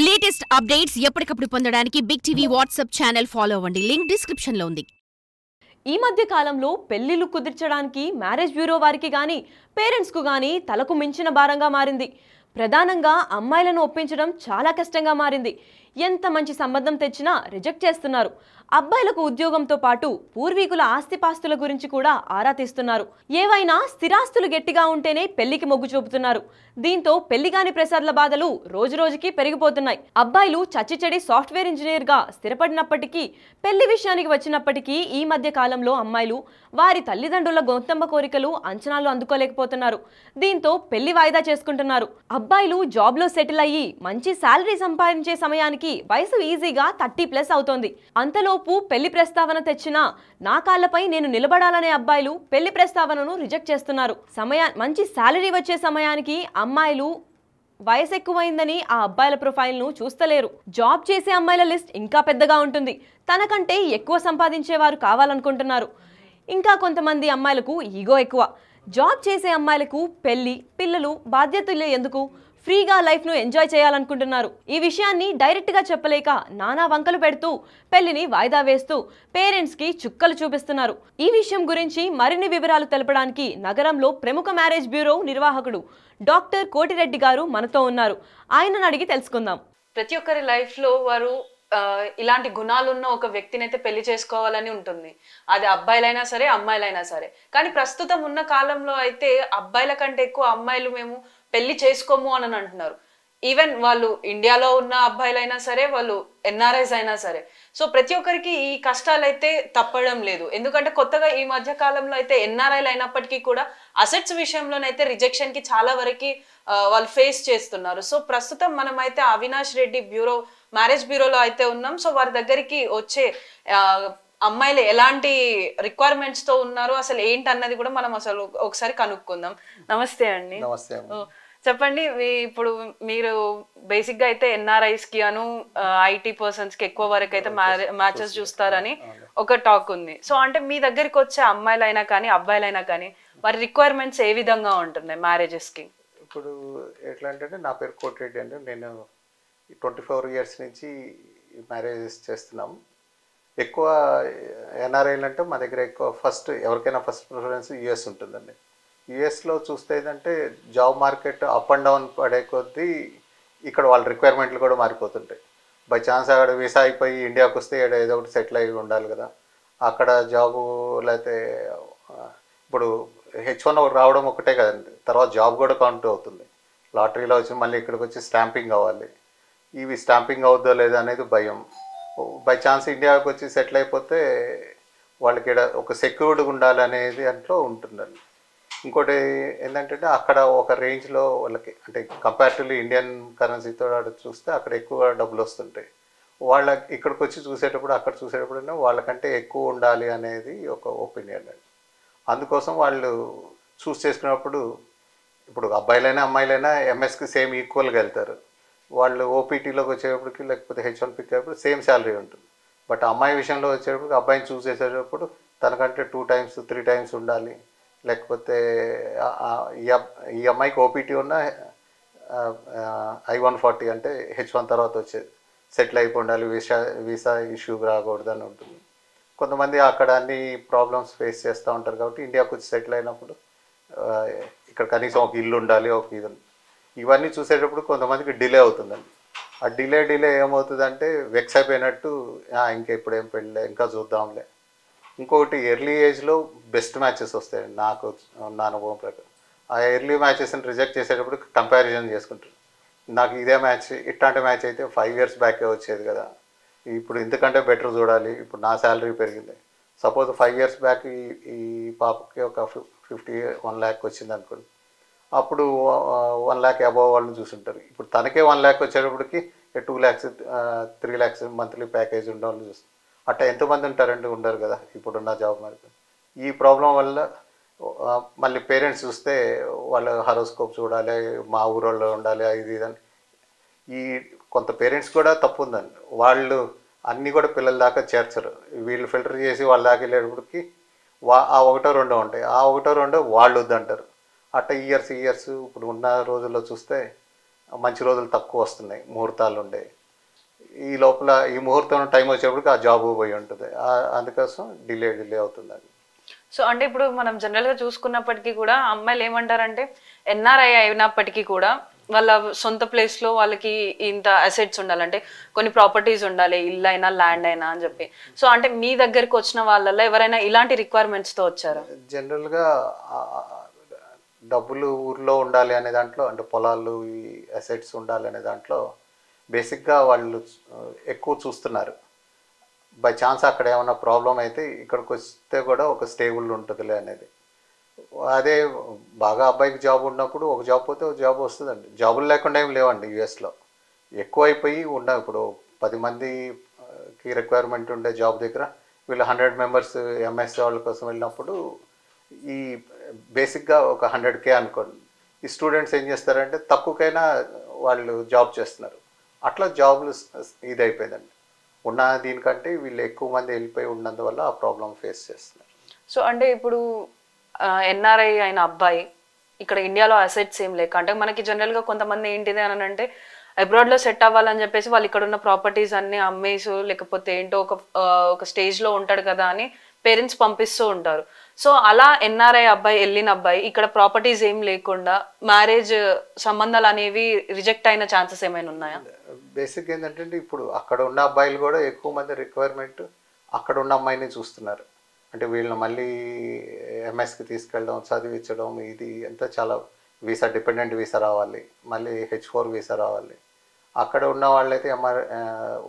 Latest updates ఎప్పటికప్పుడు పొందడానికి Big TV WhatsApp channel follow అవ్వండి. లింక్ డిస్క్రిప్షన్ లో ఉంది. ఈ మధ్య కాలంలో పెళ్లిళ్లు కుదిర్చడానికి మ్యారేజ్ బ్యూరో వారికి గాని పేరెంట్స్ కు గాని తలకు మించిన భారంగా మారింది. ప్రధానంగా అమ్మాయిలను ఒప్పించడం చాలా కష్టంగా మారింది. ఎంత మంచి సంబంధం తెచ్చినా రిజెక్ట్ చేస్తున్నారు. అబ్బాయిలకు ఉద్యోగంతో పాటు పూర్వీకుల ఆస్తిపాస్తుల గురించి కూడా ఆరా తీస్తున్నారు. ఏవైనా స్థిరాస్తులు గట్టిగా ఉంటేనే పెళ్లికి మొగ్గు చూపుతున్నారు. దీంతో పెళ్లిగాని ప్రసాద్ల బాధలు రోజురోజుకి పెరిగిపోతున్నాయి. అబ్బాయిలు చచ్చిచెడి సాఫ్ట్వేర్ ఇంజనీర్ గా స్థిరపడినప్పటికీ పెళ్లి విషయానికి వచ్చినప్పటికీ ఈ మధ్య కాలంలో అమ్మాయిలు వారి తల్లిదండ్రుల గొంతమ్మ కోరికలు అంచనాలు అందుకోలేకపోతున్నారు. దీంతో పెళ్లి వాయిదా చేసుకుంటున్నారు. అబ్బాయిలు జాబ్ లో సెటిల్ అయ్యి మంచి శాలరీ సంపాదించే సమయానికి వయసు ఈజీగా 30+ అవుతోంది. అంతలోపు పెళ్లి ప్రస్తావన తెచ్చినా నా కాళ్లపై నేను నిలబడాలనే అబ్బాయిలు పెళ్లి ప్రస్తావనను రిజెక్ట్ చేస్తున్నారు. మంచి శాలరీ వచ్చే సమయానికి అమ్మాయిలు వయసు ఎక్కువైందని ఆ అబ్బాయిల ప్రొఫైల్ను చూస్తలేరు. జాబ్ చేసే అమ్మాయిల లిస్ట్ ఇంకా పెద్దగా ఉంటుంది. తనకంటే ఎక్కువ సంపాదించేవారు కావాలనుకుంటున్నారు. ఇంకా కొంతమంది అమ్మాయిలకు ఈగో ఎక్కువ. జాబ్ చేసే అమ్మాయిలకు పెళ్లి, పిల్లలు, బాధ్యతలు ఎందుకు, ఫ్రీగా లైఫ్ను ఎంజాయ్ చేయాలనుకుంటున్నారు. ఈ విషయాన్ని డైరెక్ట్గా చెప్పలేక నానా వంకలు పెడుతూ పెళ్లిని వాయిదా వేస్తూ పేరెంట్స్కి చుక్కలు చూపిస్తున్నారు. ఈ విషయం గురించి మరిన్ని వివరాలు తెలపడానికి నగరంలో ప్రముఖ మ్యారేజ్ బ్యూరో నిర్వాహకుడు డాక్టర్ కోటిరెడ్డి గారు మనతో ఉన్నారు. ఆయనను అడిగి తెలుసుకుందాం. ప్రతి ఒక్కరి లైఫ్లో వారు ఇలాంటి గుణాలున్న ఒక వ్యక్తిని అయితే పెళ్లి చేసుకోవాలని ఉంటుంది. అది అబ్బాయిలైనా సరే అమ్మాయిలైనా సరే. కానీ ప్రస్తుతం ఉన్న కాలంలో అయితే అబ్బాయిల కంటే ఎక్కువ అమ్మాయిలు మేము పెళ్లి చేసుకోము అని అంటున్నారు. ఈవెన్ వాళ్ళు ఇండియాలో ఉన్న అబ్బాయిలైనా సరే, వాళ్ళు ఎన్ఆర్ఐస్ అయినా సరే. సో ప్రతి ఒక్కరికి ఈ కష్టాలు అయితే తప్పడం లేదు. ఎందుకంటే కొత్తగా ఈ మధ్య కాలంలో అయితే ఎన్ఆర్ఐలు అయినప్పటికీ కూడా అసెట్స్ విషయంలోనైతే రిజెక్షన్ కి చాలా వరకు వాళ్ళు ఫేస్ చేస్తున్నారు. సో ప్రస్తుతం మనం అయితే అవినాష్ రెడ్డి మ్యారేజ్ బ్యూరోలో అయితే ఉన్నాం. సో వారి దగ్గరికి వచ్చే అమ్మాయిలు ఎలాంటి రిక్వైర్మెంట్స్ తో ఉన్నారు, అసలు ఏంటి అన్నది కూడా మనం అసలు ఒకసారి కనుక్కుందాం. నమస్తే అండి. నమస్తే. చెప్పండి, ఇప్పుడు మీరు బేసిక్ గా అయితే ఎన్ఆర్ఐస్ కి అను ఐటీ పర్సన్స్ కి ఎక్కువ వరకు అయితే మ్యాచెస్ చూస్తారని ఒక టాక్ ఉంది. సో అంటే మీ దగ్గరికి వచ్చే అమ్మాయిలైనా కానీ అబ్బాయిలైనా కానీ వారి రిక్వైర్మెంట్స్ ఏ విధంగా ఉంటున్నాయి మ్యారేజెస్ కి? ఇప్పుడు ఎట్లా అంటే నా పేరు కోటిరెడ్డి అండి. నేను 24 years నుంచి మ్యారేజెస్ చేస్తున్నాం. ఎక్కువ ఎన్ఆర్ఐలు అంటే మా దగ్గర ఎక్కువ ఎవరికైనా ఫస్ట్ ప్రిఫరెన్స్ యూఎస్ ఉంటుందండి. యూఎస్లో చూస్తే ఏంటంటే job market up and down పడే కొద్దీ ఇక్కడ వాళ్ళ రిక్వైర్మెంట్లు కూడా మారిపోతుంటాయి. బై ఛాన్స్ అక్కడ వీసా అయిపోయి ఇండియాకి వస్తే ఏదో ఒకటి సెటిల్ అయ్యి ఉండాలి కదా. అక్కడ జాబు లేకపోతే ఇప్పుడు H1 రావడం ఒకటే కదండి, తర్వాత జాబ్ కూడా కౌంట్ అవుతుంది. లాటరీలో వచ్చి మళ్ళీ ఇక్కడికి వచ్చి స్టాంపింగ్ అవ్వాలి. ఇవి స్టాంపింగ్ అవుద్దో లేదో అనేది భయం. బై ఛాన్స్ ఇండియాకి వచ్చి సెటిల్ అయిపోతే వాళ్ళకి ఒక సెక్యూర్డ్గా ఉండాలి అనేది దాంట్లో ఉంటుందండి. ఇంకోటి ఏంటంటే అక్కడ ఒక రేంజ్లో వాళ్ళకి అంటే కంపారిటివ్లీ ఇండియన్ కరెన్సీతో చూస్తే అక్కడ ఎక్కువ డబ్బులు వస్తుంటాయి. ఇక్కడికి వచ్చి చూసేటప్పుడు అక్కడ చూసేటప్పుడు వాళ్ళకంటే ఎక్కువ ఉండాలి అనేది ఒక ఒపీనియన్ అండి. అందుకోసం వాళ్ళు చూస్ చేసుకున్నప్పుడు ఇప్పుడు అబ్బాయిలైనా అమ్మాయిలైనా ఎంఎస్కి సేమ్ ఈక్వల్గా వెళ్తారు. వాళ్ళు ఓపీటీలోకి వచ్చేటప్పటికి లేకపోతే H1 పిక్ అయ్యేప్పుడు సేమ్ శాలరీ ఉంటుంది. బట్ అమ్మాయి విషయంలో వచ్చేటప్పుడు అబ్బాయిని చూస్ చేసేటప్పుడు తనకంటే 2 times 3 times ఉండాలి. లేకపోతే ఈ అమ్మాయికి ఓపీటీ ఉన్న I-140 అంటే H1 తర్వాత వచ్చేది సెటిల్ అయిపోయి ఉండాలి, వీసా ఇష్యూ రాకూడదు అని ఉంటుంది. కొంతమంది అక్కడ అన్ని ప్రాబ్లమ్స్ ఫేస్ చేస్తూ ఉంటారు కాబట్టి ఇండియాకి వచ్చి సెటిల్ అయినప్పుడు ఇక్కడ కనీసం ఒక ఇల్లు ఉండాలి, ఒక ఇది. ఇవన్నీ చూసేటప్పుడు కొంతమందికి డిలే అవుతుందండి. ఆ డిలే ఏమవుతుందంటే వెక్స్ అయిపోయినట్టు ఇంకెప్పుడు ఏం పెళ్ళి ఇంకా చూద్దాంలే. ఇంకొకటి ఎర్లీ ఏజ్లో బెస్ట్ మ్యాచెస్ వస్తాయి. నాకు నా అనుభవం ప్రకారం ఆ ఎర్లీ మ్యాచెస్ని రిజెక్ట్ చేసేటప్పుడు కంపారిజన్ చేసుకుంటారు. నాకు ఇదే మ్యాచ్ ఇట్లాంటి మ్యాచ్ అయితే 5 years బ్యాకే వచ్చేది కదా, ఇప్పుడు ఇంతకంటే బెటర్ చూడాలి, ఇప్పుడు నా శాలరీ పెరిగింది. సపోజ్ 5 years బ్యాక్ ఈ పాపకి ఒక 1 lakh వచ్చింది అనుకోండి, అప్పుడు 1 lakh అబోవ్ వాళ్ళని చూస్తుంటారు. ఇప్పుడు తనకే 1 lakh వచ్చేటప్పటికి 2 lakhs 3 lakhs మంత్లీ ప్యాకేజ్ ఉన్న వాళ్ళు చూస్తారు. అట్లా ఎంతమంది ఉంటారండి? ఉండరు కదా ఇప్పుడున్న జాబ్ మార్కెట్. ఈ ప్రాబ్లం వల్ల మళ్ళీ పేరెంట్స్ చూస్తే వాళ్ళ హారోస్కోప్ చూడాలి, మా ఊరోళ్ళు ఉండాలి, ఇది ఇదని. ఈ కొంత పేరెంట్స్ కూడా తప్పు ఉందండి. వాళ్ళు అన్నీ కూడా పిల్లల దాకా చేర్చరు. వీళ్ళు ఫిల్టర్ చేసి వాళ్ళ దాకా వెళ్ళేటప్పటికి ఆ 1-2 ఉంటాయి. ఆ 1-2 వాళ్ళు వద్దంటారు. అట్లా ఇయర్స్ ఇప్పుడు ఉన్న రోజుల్లో చూస్తే మంచి రోజులు తక్కువ వస్తున్నాయి, ముహూర్తాలు ఉండే. ఈ లోపల ఈ ముహూర్తం టైం వచ్చేప్పటికి ఆ జాబ్ పోయి ఉంటుంది. అందుకోసం డిలే అవుతుందండి. సో అంటే ఇప్పుడు మనం జనరల్ గా చూసుకున్నప్పటికీ కూడా అమ్మాయిలు ఏమంటారంటే ఎన్ఆర్ఐ అయినప్పటికీ కూడా వాళ్ళ సొంత ప్లేస్ లో వాళ్ళకి ఇంత అసెట్స్ ఉండాలంటే కొన్ని ప్రాపర్టీస్ ఉండాలి, ఇల్లు అయినా ల్యాండ్ అయినా అని చెప్పి. సో అంటే మీ దగ్గరికి వచ్చిన వాళ్ళల్లో ఎవరైనా ఇలాంటి రిక్వైర్మెంట్స్ తో వచ్చారా? జనరల్గా డబ్బులు ఊర్లో ఉండాలి అనే దాంట్లో, అంటే పొలాలు ఈ అసెట్స్ ఉండాలి అనే దాంట్లో బేసిక్గా వాళ్ళు ఎక్కువ చూస్తున్నారు. బై ఛాన్స్ అక్కడ ఏమైనా ప్రాబ్లం అయితే ఇక్కడికి వస్తే కూడా ఒక స్టేబుల్ ఉంటుందిలే అనేది. అదే బాగా అబ్బాయికి జాబ్ ఉన్నప్పుడు ఒక జాబ్ పోతే ఒక జాబ్ వస్తుందండి. జాబులు లేకుండా ఏం లేవండి యూఎస్లో. ఎక్కువైపోయి ఇప్పుడు 10 మందికి రిక్వైర్మెంట్ ఉండే జాబ్ దగ్గర వీళ్ళు 100 మెంబర్స్ ఎంఎస్ వాళ్ళ కోసం వెళ్ళినప్పుడు ఈ బేసిక్గా ఒక 100K అనుకోండి. ఈ స్టూడెంట్స్ ఏం చేస్తారంటే తక్కువకైనా వాళ్ళు జాబ్ చేస్తున్నారు. అట్లా జాబ్లు ఇదైపోయిందండి. ఉన్న దీనికంటే వీళ్ళు ఎక్కువ మంది వెళ్ళిపోయి ఉన్నందువల్ల ఆ ప్రాబ్లం ఫేస్ చేస్తున్నారు. సో అంటే ఇప్పుడు ఎన్ఆర్ఐ అయిన అబ్బాయి ఇక్కడ ఇండియాలో అసెట్స్ ఏం లేక, అంటే మనకి జనరల్గా కొంతమంది ఏంటిది అని అంటే అబ్రాడ్లో సెట్ అవ్వాలని చెప్పేసి వాళ్ళు ఇక్కడ ఉన్న ప్రాపర్టీస్ అన్ని అమ్మేసు లేకపోతే ఏంటో ఒక స్టేజ్లో ఉంటాడు కదా అని పేరెంట్స్ పంపిస్తూ ఉంటారు. సో అలా ఎన్ఆర్ఐ అబ్బాయి వెళ్ళిన అబ్బాయి ఇక్కడ ప్రాపర్టీస్ ఏం లేకుండా మ్యారేజ్ సంబంధాలు అనేవి రిజెక్ట్ అయిన ఛాన్సెస్ ఏమైనా ఉన్నాయా? బేసిక్ ఏంటంటే ఇప్పుడు అక్కడ ఉన్న అబ్బాయిలు కూడా ఎక్కువ మంది రిక్వైర్మెంట్ అక్కడ ఉన్న అమ్మాయిని చూస్తున్నారు. అంటే వీళ్ళని మళ్ళీ ఎంఎస్కి తీసుకెళ్ళడం, చదివించడం, ఇది అంతా చాలా వీసా డిపెండెంట్ వీసా రావాలి, మళ్ళీ H4 వీసా రావాలి. అక్కడ ఉన్న వాళ్ళైతే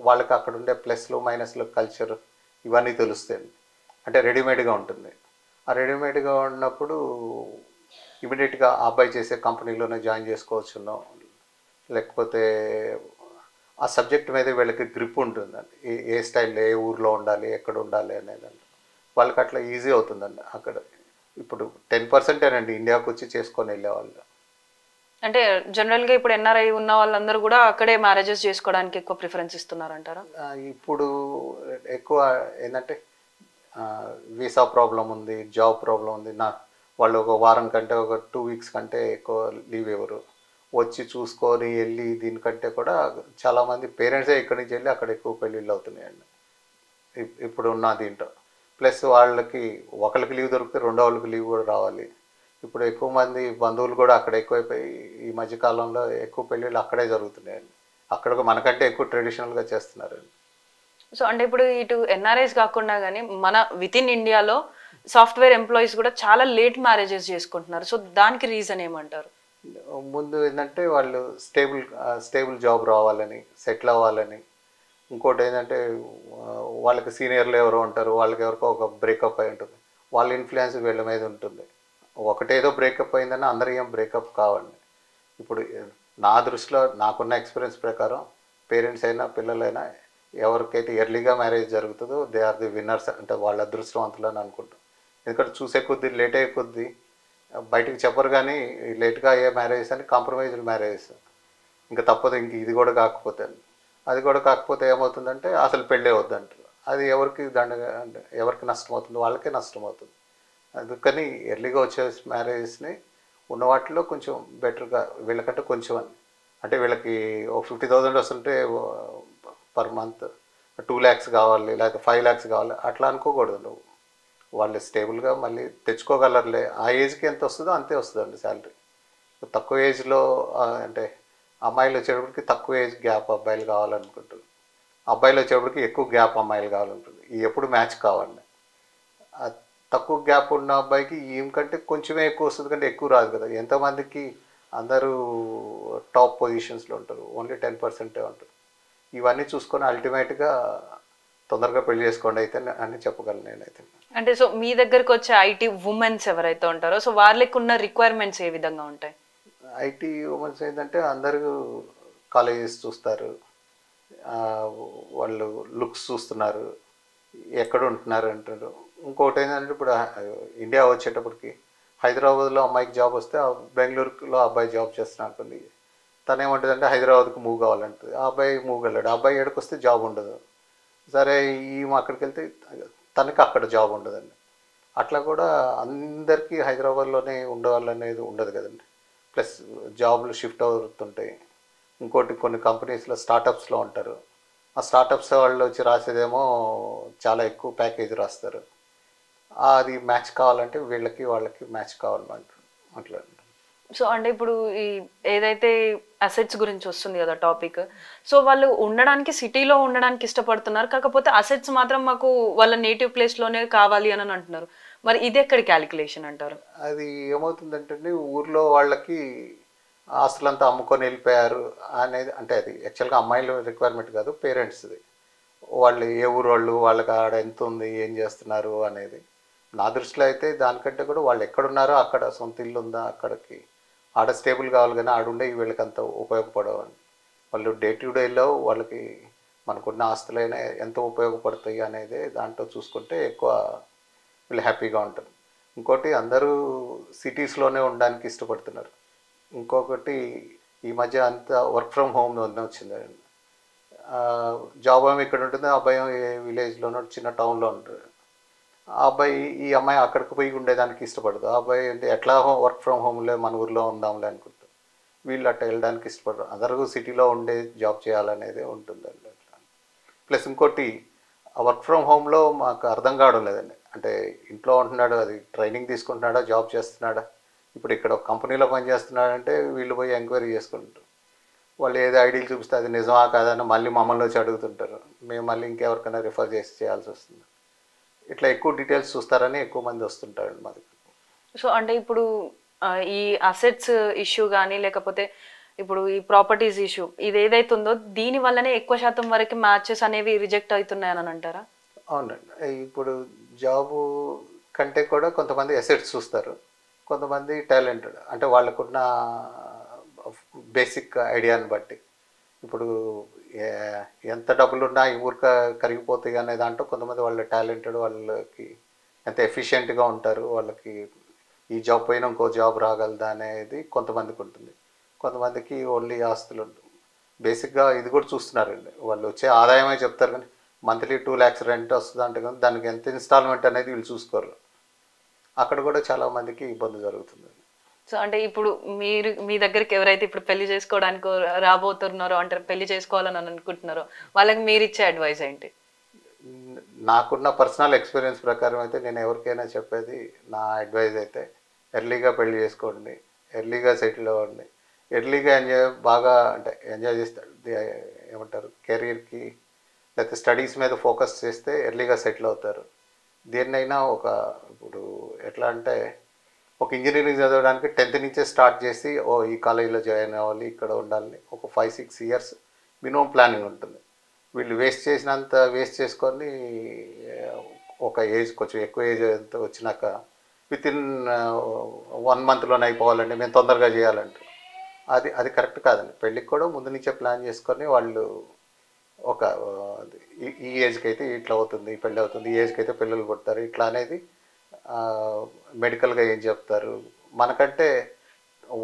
వాళ్ళకి అక్కడ ఉండే ప్లస్లు మైనస్లు కల్చర్ ఇవన్నీ తెలుస్తాయి. అంటే రెడీమేడ్గా ఉంటుంది. ఆ రెడీమేడ్గా ఉన్నప్పుడు ఇమీడియట్గా ఆ అబ్బాయి చేసే కంపెనీలోనే జాయిన్ చేసుకోవచ్చునో, లేకపోతే ఆ సబ్జెక్ట్ మీద వీళ్ళకి గ్రిప్ ఉంటుందండి. ఏ స్టైల్లో ఏ ఊర్లో ఉండాలి, ఎక్కడ ఉండాలి అనేదండి వాళ్ళకి అట్లా ఈజీ అవుతుందండి. అక్కడ ఇప్పుడు 10%ఏనండి ఇండియాకి వచ్చి చేసుకొని వెళ్ళేవాళ్ళు. అంటే జనరల్గా ఇప్పుడు ఎన్ఆర్ఐ ఉన్న వాళ్ళందరూ కూడా అక్కడే మ్యారేజెస్ చేసుకోవడానికి ఎక్కువ ప్రిఫరెన్స్ ఇస్తున్నారంటారా? ఇప్పుడు ఎక్కువ ఏంటంటే వీసా ప్రాబ్లం ఉంది, జాబ్ ప్రాబ్లం ఉంది. వాళ్ళు ఒక వారం కంటే ఒక 2 వీక్స్ కంటే ఎక్కువ లీవ్ ఇవ్వరు. వచ్చి చూసుకొని వెళ్ళి దీనికంటే కూడా చాలామంది పేరెంట్సే ఇక్కడి నుంచి వెళ్ళి అక్కడ ఎక్కువ పెళ్ళిళ్ళు అవుతున్నాయండి ఇప్పుడు ఉన్న దీంట్లో. ప్లస్ వాళ్ళకి ఒకరికి లీవ్ దొరికితే రెండో వాళ్ళకి లీవ్ కూడా రావాలి. ఇప్పుడు ఎక్కువ మంది బంధువులు కూడా అక్కడ ఎక్కువైపోయి ఈ మధ్యకాలంలో ఎక్కువ పెళ్ళిళ్ళు అక్కడే జరుగుతున్నాయండి. అక్కడ మనకంటే ఎక్కువ ట్రెడిషనల్గా చేస్తున్నారండి. సో అంటే ఇప్పుడు ఇటు ఎన్ఆర్ఐస్ కాకుండా కానీ మన విత్ ఇన్ ఇండియాలో సాఫ్ట్వేర్ ఎంప్లాయీస్ కూడా చాలా లేట్ మ్యారేజెస్ చేసుకుంటున్నారు. సో దానికి రీజన్ ఏమంటారు? ముందు ఏంటంటే వాళ్ళు స్టేబుల్ జాబ్ రావాలని, సెటిల్ అవ్వాలని. ఇంకోటి ఏంటంటే వాళ్ళకి సీనియర్లు ఎవరో ఉంటారు, వాళ్ళకి ఎవరికో ఒక బ్రేకప్ అయి ఉంటుంది, వాళ్ళ ఇన్ఫ్లుయెన్స్ వీళ్ళ మీద ఉంటుంది. ఒకటేదో బ్రేకప్ అయిందని అందరూ ఏం బ్రేకప్ కావండి. ఇప్పుడు నా దృష్టిలో నాకున్న ఎక్స్పీరియన్స్ ప్రకారం పేరెంట్స్ అయినా పిల్లలైనా ఎవరికైతే ఎర్లీగా మ్యారేజ్ జరుగుతుందో దే ఆర్ ది విన్నర్స్, అంటే వాళ్ళ అదృష్టవంతులు అని అనుకుంటాం. ఎందుకంటే చూసే కొద్దీ లేట్ అయ్యే కొద్దీ బయటికి చెప్పరు, కానీ లేట్గా అయ్యే మ్యారేజెస్ అని కాంప్రమైజ్డ్ మ్యారేజెస్. ఇంకా తప్పదు, ఇంక ఇది కూడా కాకపోతే అది కూడా కాకపోతే ఏమవుతుందంటే అసలు పెళ్ళే వద్దంటారు. అది ఎవరికి అంటే ఎవరికి నష్టం అవుతుంది, వాళ్ళకే నష్టం అవుతుంది. అందుకని ఎర్లీగా వచ్చే మ్యారేజెస్ని ఉన్న వాటిలో కొంచెం బెటర్గా వీళ్ళకంటే కొంచెం అంటే వీళ్ళకి ఓ 50,000 వస్తుంటే పర్ మంత్ 2 lakhs కావాలి, లేకపోతే 5 lakhs కావాలి అట్లా అనుకోకూడదు. నువ్వు వాళ్ళు స్టేబుల్గా మళ్ళీ తెచ్చుకోగలరులే, ఆ ఏజ్కి ఎంత వస్తుందో అంతే వస్తుందండి శాలరీ. తక్కువ ఏజ్లో అంటే అమ్మాయిలు వచ్చేటప్పటికి తక్కువ ఏజ్ గ్యాప్ అబ్బాయిలు కావాలనుకుంటారు, అబ్బాయిలు వచ్చేటప్పటికి ఎక్కువ గ్యాప్ అమ్మాయిలు కావాలనుకుంటుంది. ఎప్పుడు మ్యాచ్ కావాలి. తక్కువ గ్యాప్ ఉన్న అబ్బాయికి ఈమె కంటే కొంచెమే ఎక్కువ వస్తుంది, కంటే ఎక్కువ రాదు కదా. ఎంతమందికి అందరూ టాప్ పొజిషన్స్లో ఉంటారు, ఓన్లీ 10% ఉంటారు. ఇవన్నీ చూసుకొని అల్టిమేట్గా తొందరగా పెళ్లి చేసుకోండి అయితే అని చెప్పగలను నేనైతే. అంటే సో మీ దగ్గరకు వచ్చే ఐటీ ఉమెన్స్ ఎవరైతే ఉంటారో సో వాళ్ళకి ఉన్న రిక్వైర్మెంట్స్ ఏ విధంగా ఉంటాయి? ఐటీ ఉమెన్స్ ఏంటంటే అందరూ కాలేజెస్ చూస్తారు, వాళ్ళు లుక్స్ చూస్తున్నారు, ఎక్కడ ఉంటున్నారు అంటారు. ఇంకోటి ఏంటంటే ఇప్పుడు ఇండియా వచ్చేటప్పటికి హైదరాబాద్లో అమ్మాయికి జాబ్ వస్తే బెంగళూరులో అబ్బాయి జాబ్ చేస్తున్నా అనుకోండి, తను ఏమంటుందంటే హైదరాబాద్కి మూవ్ కావాలంటుంది. ఆ అబ్బాయి మూవ్ వెళ్ళాడు, ఆ అబ్బాయి ఎక్కడికి వస్తే జాబ్ ఉండదు. సరే ఈమె అక్కడికి వెళ్తే తనకి అక్కడ జాబ్ ఉండదండి. అట్లా కూడా అందరికీ హైదరాబాద్లోనే ఉండేవాళ్ళు అనేది ఉండదు కదండి. ప్లస్ జాబ్లు షిఫ్ట్ అవుతుంటాయి. ఇంకోటి కొన్ని కంపెనీస్లో స్టార్టప్స్లో ఉంటారు. ఆ స్టార్టప్స్ వాళ్ళు వచ్చి రాసేదేమో చాలా ఎక్కువ ప్యాకేజ్ రాస్తారు. అది మ్యాచ్ కావాలంటే వీళ్ళకి వాళ్ళకి మ్యాచ్ కావాలన్నమాట. అట్లా. సో అంటే ఇప్పుడు ఈ ఏదైతే అసెట్స్ గురించి వస్తుంది కదా టాపిక్, సో వాళ్ళు ఉండడానికి సిటీలో ఉండడానికి ఇష్టపడుతున్నారు, కాకపోతే అసెట్స్ మాత్రం మాకు వాళ్ళ నేటివ్ ప్లేస్లోనే కావాలి అని అంటున్నారు. మరి ఇది ఎక్కడి క్యాలిక్యులేషన్ అంటారు? అది ఏమవుతుందంటే ఊర్లో వాళ్ళకి ఆస్తులంతా అమ్ముకొని వెళ్ళిపోయారు అనేది, అంటే అది యాక్చువల్గా అమ్మాయిల రిక్వైర్మెంట్ కాదు, పేరెంట్స్ది. వాళ్ళు ఏ ఊరు వాళ్ళు, వాళ్ళకి ఆడ ఎంత ఉంది, ఏం చేస్తున్నారు అనేది. నా దృష్టిలో అయితే దానికంటే కూడా వాళ్ళు ఎక్కడున్నారో అక్కడ సొంత ఇల్లు ఉందా, అక్కడికి ఆడ స్టేబుల్ కావాలి, కానీ ఆడుండే వీళ్ళకి అంత ఉపయోగపడవని. వాళ్ళు డే టు డేలో వాళ్ళకి మనకున్న ఆస్తులైనా ఎంత ఉపయోగపడతాయి అనేది దాంట్లో చూసుకుంటే ఎక్కువ వీళ్ళు హ్యాపీగా ఉంటారు. ఇంకోటి అందరూ సిటీస్లోనే ఉండడానికి ఇష్టపడుతున్నారు. ఇంకొకటి ఈ మధ్య అంతా వర్క్ ఫ్రమ్ హోమ్ వచ్చిందండి. జాబ్ ఏమో ఇక్కడ ఉంటుంది, ఆ అబ్బాయి విలేజ్లోనో చిన్న టౌన్లో ఉంటారు. ఆ అబ్బాయి ఈ అమ్మాయి అక్కడికి పోయి ఉండేదానికి ఇష్టపడదు. ఆ అబ్బాయి అంటే ఎట్లా వర్క్ ఫ్రమ్ హోమ్లే మన ఊర్లో ఉందాంలే అనుకుంటారు. వీళ్ళు అట్లా వెళ్ళడానికి ఇష్టపడరు. అందరూ సిటీలో ఉండే జాబ్ చేయాలనేది ఉంటుందండి అట్లా. ప్లస్ ఇంకోటి ఆ వర్క్ ఫ్రమ్ హోమ్లో మాకు అర్థం కావడం లేదండి. అంటే ఇంట్లో ఉంటున్నాడు, అది ట్రైనింగ్ తీసుకుంటున్నాడా, జాబ్ చేస్తున్నాడా, ఇప్పుడు ఇక్కడ ఒక కంపెనీలో పనిచేస్తున్నాడంటే వీళ్ళు పోయి ఎంక్వైరీ చేసుకుంటారు. వాళ్ళు ఏదో ఐడియాలు చూపిస్తే అది నిజమా కాదని మళ్ళీ మమ్మల్ని వచ్చి అడుగుతుంటారు. మేము మళ్ళీ ఇంకెవరికైనా రిఫర్ చేసి చేయాల్సి వస్తుంది. ఇట్లా ఎక్కువ డీటెయిల్స్ చూస్తారని ఎక్కువ మంది వస్తుంటారండి మా దగ్గర. సో అంటే ఇప్పుడు ఈ అసెట్స్ ఇష్యూ కానీ లేకపోతే ఇప్పుడు ఈ ప్రాపర్టీస్ ఇష్యూ ఇది ఏదైతే ఉందో దీని వల్లనే ఎక్కువ శాతం వరకు మ్యాచెస్ అనేవి రిజెక్ట్ అవుతున్నాయని అంటారా? అవునండి. ఇప్పుడు జాబు కంటే కూడా కొంతమంది అసెట్స్ చూస్తారు, కొంతమంది టాలెంటెడ్, అంటే వాళ్ళకున్న బేసిక్ ఐడియాని బట్టి. ఇప్పుడు ఎంత డబ్బులున్నా ఈ ఊరిక కరిగిపోతాయి అనే దాంట్లో కొంతమంది వాళ్ళ టాలెంటెడ్, వాళ్ళకి ఎంత ఎఫిషియెంట్గా ఉంటారు, వాళ్ళకి ఈ జాబ్ పోయినా ఇంకో జాబ్ రాగలదా అనేది కొంతమందికి ఉంటుంది. కొంతమందికి ఓన్లీ ఆస్తులు ఉంటుంది. బేసిక్గా ఇది కూడా చూస్తున్నారండి, వాళ్ళు వచ్చే ఆదాయమే చెప్తారు, కానీ మంత్లీ 2 lakhs రెంట్ వస్తుంది అంటే కానీ దానికి ఎంత ఇన్స్టాల్మెంట్ అనేది వీళ్ళు చూసుకోరు. అక్కడ కూడా చాలామందికి ఇబ్బంది జరుగుతుంది. సో అంటే ఇప్పుడు మీరు మీ దగ్గరికి ఎవరైతే ఇప్పుడు పెళ్లి చేసుకోవడానికి రాబోతున్నారో అంటే పెళ్లి చేసుకోవాలని అనుకుంటున్నారో వాళ్ళకి మీరు ఇచ్చే అడ్వైస్ ఏంటి? నాకున్న పర్సనల్ ఎక్స్పీరియన్స్ ప్రకారం అయితే నేను ఎవరికైనా చెప్పేది, నా అడ్వైజ్ అయితే ఎర్లీగా పెళ్లి చేసుకోండి, ఎర్లీగా సెటిల్ అవ్వండి, ఎర్లీగా బాగా అంటే ఎంజాయ్ చేస్తారు, ఏమంటారు కెరీర్కి లేకపోతే స్టడీస్ మీద ఫోకస్ చేస్తే ఎర్లీగా సెటిల్ అవుతారు. దేన్నైనా ఇప్పుడు ఎట్లా అంటే ఒక ఇంజనీరింగ్ చదవడానికి 10th నుంచే స్టార్ట్ చేసి ఈ కాలేజీలో జాయిన్ అవ్వాలి, ఇక్కడ ఉండాలని ఒక 5-6 years మినిమం ప్లానింగ్ ఉంటుంది. వీళ్ళు వేస్ట్ చేసుకొని ఒక ఏజ్ కొంచెం ఎక్కువ ఏజ్ ఎంత వచ్చినాక వితిన్ 1 monthలోనే అయిపోవాలండి, మేము తొందరగా చేయాలంటే అది కరెక్ట్ కాదండి. పెళ్ళికి కూడా ముందు నుంచే ప్లాన్ చేసుకొని వాళ్ళు ఒక ఈ ఏజ్కి అయితే ఇట్లా అవుతుంది, పెళ్ళి అవుతుంది, ఈ ఏజ్కి అయితే పిల్లలు పుడతారు, ఇట్లా అనేది మెడికల్గా ఏం చెప్తారు, మనకంటే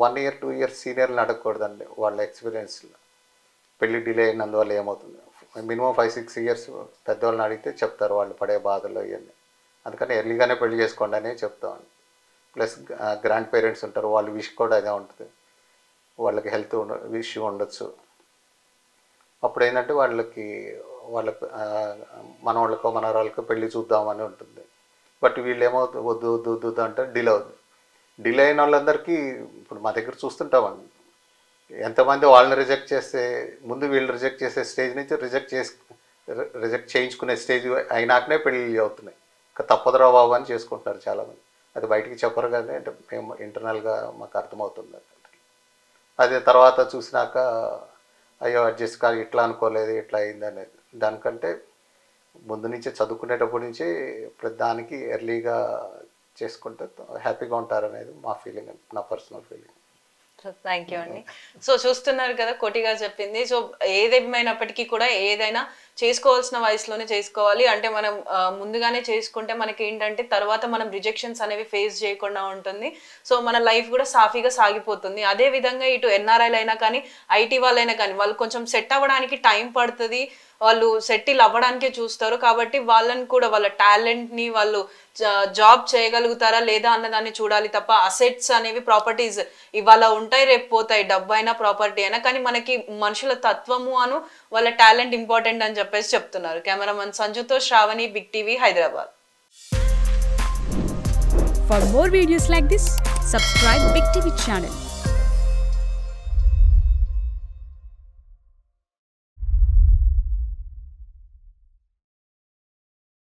1 year 2 years సీనియర్ని అడగకూడదండి. వాళ్ళ ఎక్స్పీరియన్స్లో పెళ్ళి డిలే అయినందువల్ల ఏమవుతుంది, మినిమం 5-6 years పెద్దవాళ్ళని అడిగితే చెప్తారు వాళ్ళు పడే బాధలు ఇవన్నీ. అందుకని ఎర్లీగానే పెళ్లి చేసుకోండి అనే చెప్తామండి. ప్లస్ గ్రాండ్ పేరెంట్స్ ఉంటారు, వాళ్ళ విష్ కూడా అదే ఉంటుంది, వాళ్ళకి హెల్త్ ఇష్యూ ఉండొచ్చు. అప్పుడు ఏంటంటే వాళ్ళకి మనవాళ్ళకో మనవరాళ్ళకో పెళ్లి చూద్దామని ఉంటుంది. బట్ వీళ్ళు ఏమవుతుంది, వద్దు వద్దు వద్దు అంటే డిలే అవుతుంది. డిలే అయిన వాళ్ళందరికీ ఇప్పుడు మా దగ్గర చూస్తుంటామండి, ఎంతమంది వాళ్ళని రిజెక్ట్ చేస్తే ముందు వీళ్ళు రిజెక్ట్ చేసే స్టేజ్ నుంచి రిజెక్ట్ చేయించుకునే స్టేజ్ అయినాకనే పెళ్ళి అవుతున్నాయి. ఇంకా తప్పదురా బాబు అని చేసుకుంటున్నారు చాలామంది. అది బయటికి చెప్పరు కానీ అంటే మేము ఇంటర్నల్గా మాకు అర్థమవుతుంది. అదే తర్వాత చూసినాక అయ్యో అడ్జస్ట్ కాదు, ఇట్లా అనుకోలేదు, ఇట్లా అయింది అనేది. దానికంటే ముందు నుంచే చదువుకునేటప్పటి నుంచి దానికి ఎర్లీగా చేసుకుంటే హ్యాపీగా ఉంటారనేది మా ఫీలింగ్, నా పర్సనల్ ఫీలింగ్. థ్యాంక్ యూ అండి. సో చూస్తున్నారు కదా కోటి గారు చెప్పింది. సో ఏదేమైనప్పటికీ కూడా ఏదైనా చేసుకోవాల్సిన వయసులోనే చేసుకోవాలి. అంటే మనం ముందుగానే చేసుకుంటే మనకి ఏంటంటే తర్వాత మనం రిజెక్షన్స్ అనేవి ఫేస్ చేయకుండా ఉంటుంది. సో మన లైఫ్ కూడా సాఫీగా సాగిపోతుంది. అదే విధంగా ఇటు ఎన్ఆర్ఐలు అయినా కానీ ఐటీ వాళ్ళైనా కానీ వాళ్ళు కొంచెం సెట్ అవ్వడానికి టైం పడుతుంది, వాళ్ళు సెటిల్ అవ్వడానికే చూస్తారు. కాబట్టి వాళ్ళని కూడా వాళ్ళ టాలెంట్ని వాళ్ళు జాబ్ చేయగలుగుతారా లేదా అన్నదాన్ని చూడాలి తప్ప అసెట్స్ అనేవి ప్రాపర్టీస్ ఇవాళ ఉంటాయి రేపు పోతాయి, డబ్బు అయినా ప్రాపర్టీ అయినా, కానీ మనకి మనుషుల తత్వము అను వాళ్ళ టాలెంట్ ఇంపార్టెంట్ అని చెప్పేసి చెప్తున్నారు. కెమెరామన్ సంజుతో Sravani, big TV, Hyderabad. For more videos like this, subscribe Big TV channel.